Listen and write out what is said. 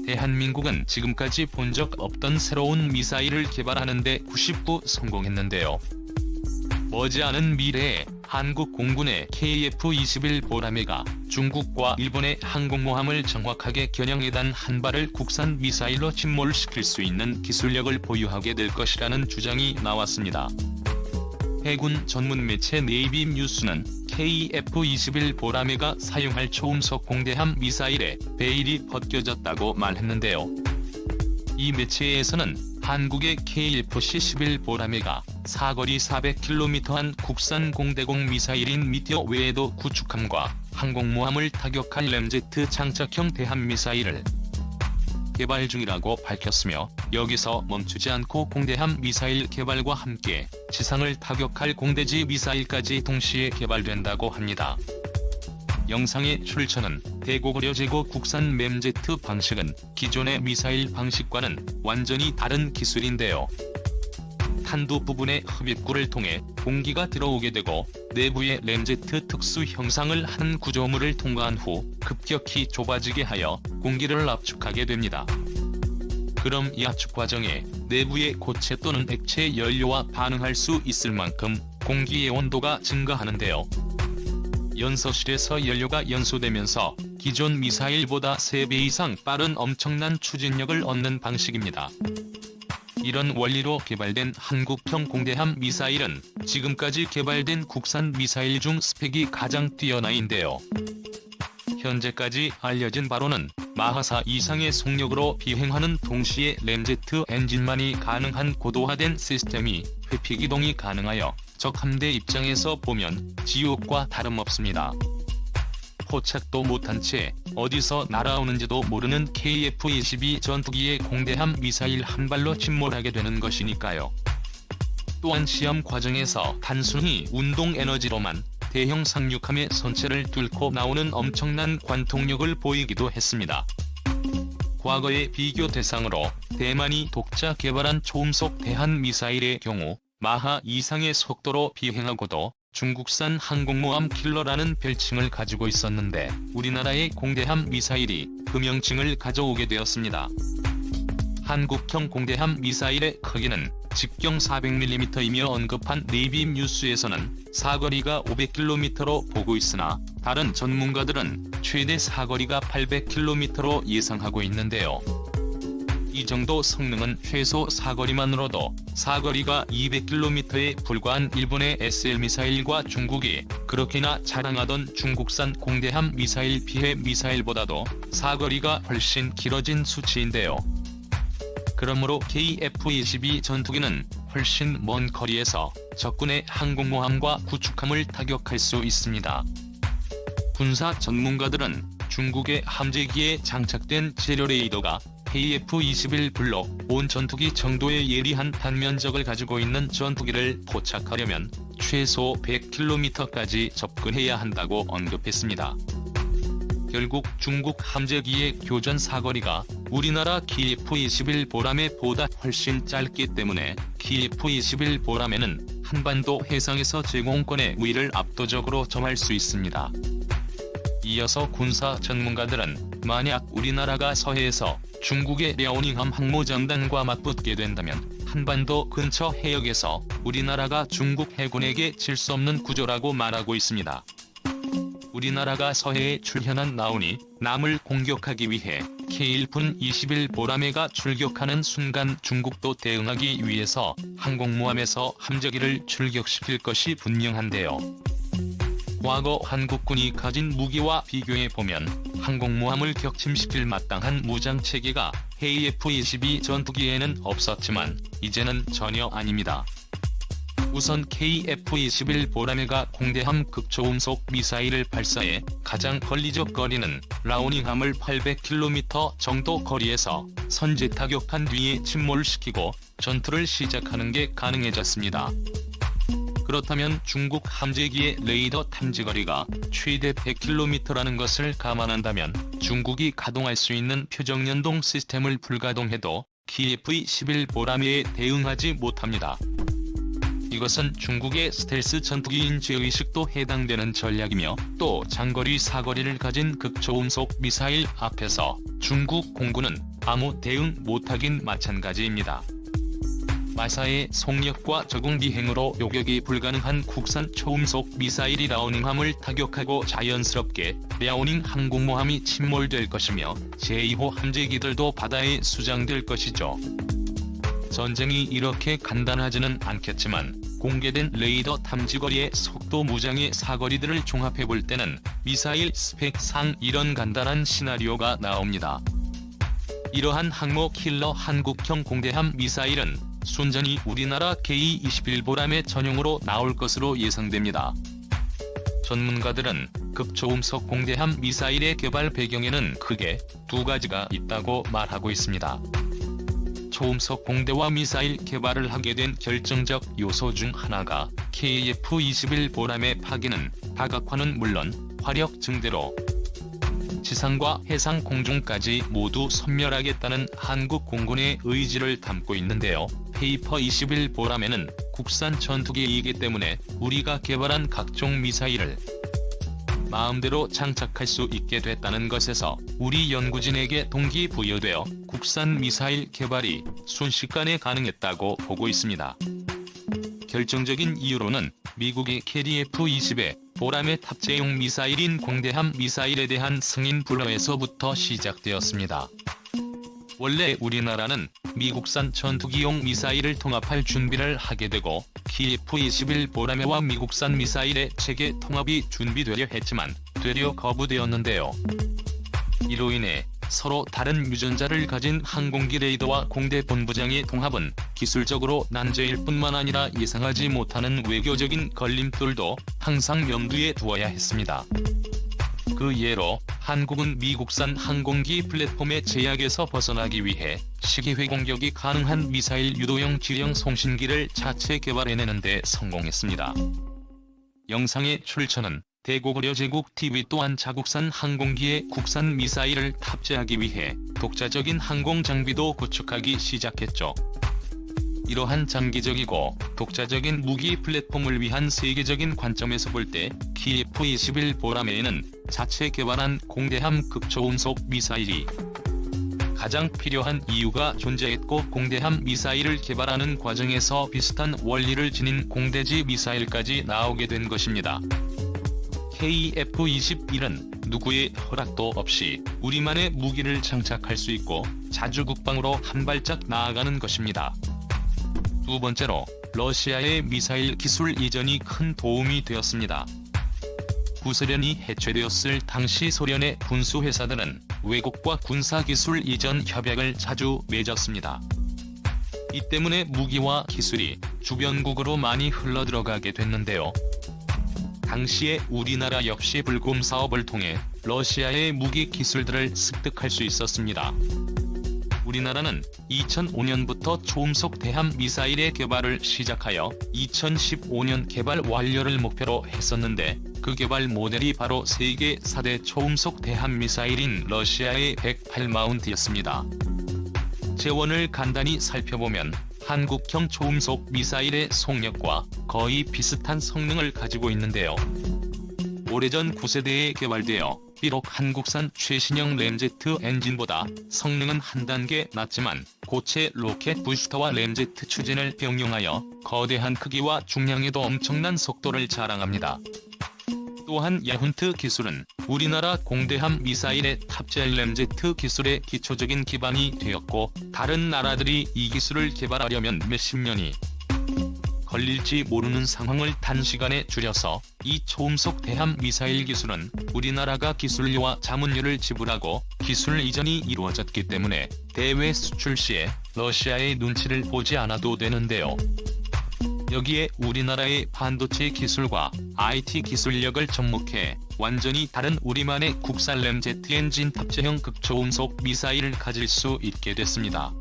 대한민국은 지금까지 본 적 없던 새로운 미사일을 개발하는 데 99 성공했는데요. 머지않은 미래에 한국 공군의 KF-21 보라매가 중국과 일본의 항공모함을 정확하게 겨냥해단 한 발을 국산 미사일로 침몰시킬 수 있는 기술력을 보유하게 될 것이라는 주장이 나왔습니다. 해군 전문 매체 네이비 뉴스는 KF-21 보라매가 사용할 초음속 공대함 미사일에 베일이 벗겨졌다고 말했는데요. 이 매체에서는 한국의 KF-11 보라매가 사거리 400km한 국산 공대공 미사일인 미티어 외에도 구축함과 항공모함을 타격할 램제트 장착형 대함미사일을 개발 중이라고 밝혔으며, 여기서 멈추지 않고 공대함 미사일 개발과 함께 지상을 타격할 공대지 미사일까지 동시에 개발된다고 합니다. 영상의 출처는 대고구려 제고 국산 램제트 방식은 기존의 미사일 방식과는 완전히 다른 기술인데요. 탄두 부분에 흡입구를 통해 공기가 들어오게 되고 내부에 램제트 특수 형상을 한 구조물을 통과한 후 급격히 좁아지게 하여 공기를 압축하게 됩니다. 그럼 이 압축 과정에 내부의 고체 또는 액체 연료와 반응할 수 있을 만큼 공기의 온도가 증가하는데요. 연소실에서 연료가 연소되면서 기존 미사일보다 3배 이상 빠른 엄청난 추진력을 얻는 방식입니다. 이런 원리로 개발된 한국형 공대함 미사일은 지금까지 개발된 국산 미사일 중 스펙이 가장 뛰어나인데요. 현재까지 알려진 바로는 마하4 이상의 속력으로 비행하는 동시에 램제트 엔진만이 가능한 고도화된 시스템이 회피기동이 가능하여 적 함대 입장에서 보면 지옥과 다름없습니다. 포착도 못한 채 어디서 날아오는지도 모르는 KF-22 전투기의 공대함 미사일 한 발로 침몰하게 되는 것이니까요. 또한 시험 과정에서 단순히 운동 에너지로만 대형 상륙함의 선체를 뚫고 나오는 엄청난 관통력을 보이기도 했습니다. 과거의 비교 대상으로 대만이 독자 개발한 초음속 대한 미사일의 경우 마하 이상의 속도로 비행하고도 중국산 항공모함 킬러라는 별칭을 가지고 있었는데, 우리나라의 공대함 미사일이 그 명칭을 가져오게 되었습니다. 한국형 공대함 미사일의 크기는 직경 400mm이며 언급한 네이비 뉴스에서는 사거리가 500km로 보고 있으나 다른 전문가들은 최대 사거리가 800km로 예상하고 있는데요. 이 정도 성능은 최소 사거리만으로도 사거리가 200km에 불과한 일본의 SL 미사일과 중국이 그렇게나 자랑하던 중국산 공대함 미사일 피해 미사일보다도 사거리가 훨씬 길어진 수치인데요. 그러므로 KF-22 전투기는 훨씬 먼 거리에서 적군의 항공모함과 구축함을 타격할 수 있습니다. 군사 전문가들은 중국의 함재기에 장착된 재료 레이더가 KF-21 블록 온 전투기 정도의 예리한 단면적을 가지고 있는 전투기를 포착하려면 최소 100km까지 접근해야 한다고 언급했습니다. 결국 중국 함재기의 교전 사거리가 우리나라 KF-21 보라매보다 훨씬 짧기 때문에 KF-21 보라매는 한반도 해상에서 제공권의 우위를 압도적으로 점할 수 있습니다. 이어서 군사 전문가들은 만약 우리나라가 서해에서 중국의 랴오닝함 항모장단과 맞붙게 된다면 한반도 근처 해역에서 우리나라가 중국 해군에게 질 수 없는 구조라고 말하고 있습니다. 우리나라가 서해에 출현한 나오니 남을 공격하기 위해 K1-21 보라매가 출격하는 순간 중국도 대응하기 위해서 항공모함에서 함재기를 출격시킬 것이 분명한데요. 과거 한국군이 가진 무기와 비교해보면 항공모함을 격침시킬 마땅한 무장체계가 KF-22 전투기에는 없었지만 이제는 전혀 아닙니다. 우선 KF-21 보라매가 공대함 극초음속 미사일을 발사해 가장 걸리적 거리는 라오닝함을 800km 정도 거리에서 선제 타격한 뒤에 침몰시키고 전투를 시작하는 게 가능해졌습니다. 그렇다면 중국 함재기의 레이더 탐지거리가 최대 100km라는 것을 감안한다면 중국이 가동할 수 있는 표적연동 시스템을 불가동해도 KF-21 보라매에 대응하지 못합니다. 이것은 중국의 스텔스 전투기인 죄의식도 해당되는 전략이며, 또 장거리 사거리를 가진 극초음속 미사일 앞에서 중국 공군은 아무 대응 못하긴 마찬가지입니다. 마사의 속력과 적응 비행으로 요격이 불가능한 국산 초음속 미사일이 라오닝함을 타격하고 자연스럽게 랴오닝 항공모함이 침몰될 것이며 제2호 함재기들도 바다에 수장될 것이죠. 전쟁이 이렇게 간단하지는 않겠지만 공개된 레이더 탐지거리의 속도 무장의 사거리들을 종합해볼 때는 미사일 스펙상 이런 간단한 시나리오가 나옵니다. 이러한 항모 킬러 한국형 공대함 미사일은 순전히 우리나라 K-21 전용으로 나올 것으로 예상됩니다. 전문가들은 극초음속 공대함 미사일의 개발 배경에는 크게 두 가지가 있다고 말하고 있습니다. 초음속 공대와 미사일 개발을 하게 된 결정적 요소 중 하나가 KF-21 보람의 파기는 다각화는 물론 화력 증대로 지상과 해상 공중까지 모두 섬멸하겠다는 한국 공군의 의지를 담고 있는데요. KF-21 보람에는 국산 전투기이기 때문에 우리가 개발한 각종 미사일을 마음대로 장착할 수 있게 됐다는 것에서 우리 연구진에게 동기부여되어 국산 미사일 개발이 순식간에 가능했다고 보고 있습니다. 결정적인 이유로는 미국의 캐리 F-20에 보람의 탑재용 미사일인 공대함 미사일에 대한 승인 불허에서부터 시작되었습니다. 원래 우리나라는 미국산 전투기용 미사일을 통합할 준비를 하게 되고 KF-21 보람회와 미국산 미사일의 체계 통합이 준비되려 했지만 되려 거부되었는데요. 이로 인해 서로 다른 유전자를 가진 항공기 레이더와 공대 본부장의 통합은 기술적으로 난제일 뿐만 아니라 예상하지 못하는 외교적인 걸림돌도 항상 염두에 두어야 했습니다. 그 예로 한국은 미국산 항공기 플랫폼의 제약에서 벗어나기 위해 시기회 공격이 가능한 미사일 유도형 지령 송신기를 자체 개발해내는 데 성공했습니다. 영상의 출처는 대고구려제국TV 또한 자국산 항공기에 국산 미사일을 탑재하기 위해 독자적인 항공 장비도 구축하기 시작했죠. 이러한 장기적이고 독자적인 무기 플랫폼을 위한 세계적인 관점에서 볼 때 KF-21 보람에는 자체 개발한 공대함 극초음속 미사일이 가장 필요한 이유가 존재했고 공대함 미사일을 개발하는 과정에서 비슷한 원리를 지닌 공대지 미사일까지 나오게 된 것입니다. KF-21은 누구의 허락도 없이 우리만의 무기를 장착할 수 있고 자주 국방으로 한 발짝 나아가는 것입니다. 두 번째로 러시아의 미사일 기술 이전이 큰 도움이 되었습니다. 구소련이 해체되었을 당시 소련의 군수회사들은 외국과 군사기술 이전 협약을 자주 맺었습니다. 이 때문에 무기와 기술이 주변국으로 많이 흘러들어가게 됐는데요. 당시에 우리나라 역시 불곰 사업을 통해 러시아의 무기 기술들을 습득할 수 있었습니다. 우리나라는 2005년부터 초음속 대함 미사일의 개발을 시작하여 2015년 개발 완료를 목표로 했었는데 그 개발 모델이 바로 세계 4대 초음속 대함 미사일인 러시아의 108마운트였습니다. 재원을 간단히 살펴보면 한국형 초음속 미사일의 속력과 거의 비슷한 성능을 가지고 있는데요. 오래전 9세대에 개발되어 비록 한국산 최신형 램제트 엔진보다 성능은 한 단계 낮지만 고체 로켓 부스터와 램제트 추진을 병용하여 거대한 크기와 중량에도 엄청난 속도를 자랑합니다. 또한 야훈트 기술은 우리나라 공대함 미사일에 탑재할 램제트 기술의 기초적인 기반이 되었고 다른 나라들이 이 기술을 개발하려면 몇십 년이 걸릴지 모르는 상황을 단시간에 줄여서 이 초음속 대함 미사일 기술은 우리나라가 기술료와 자문료를 지불하고 기술 이전이 이루어졌기 때문에 대외 수출 시에 러시아의 눈치를 보지 않아도 되는데요. 여기에 우리나라의 반도체 기술과 IT 기술력을 접목해 완전히 다른 우리만의 국산 램제트 엔진 탑재형 극초음속 미사일을 가질 수 있게 됐습니다.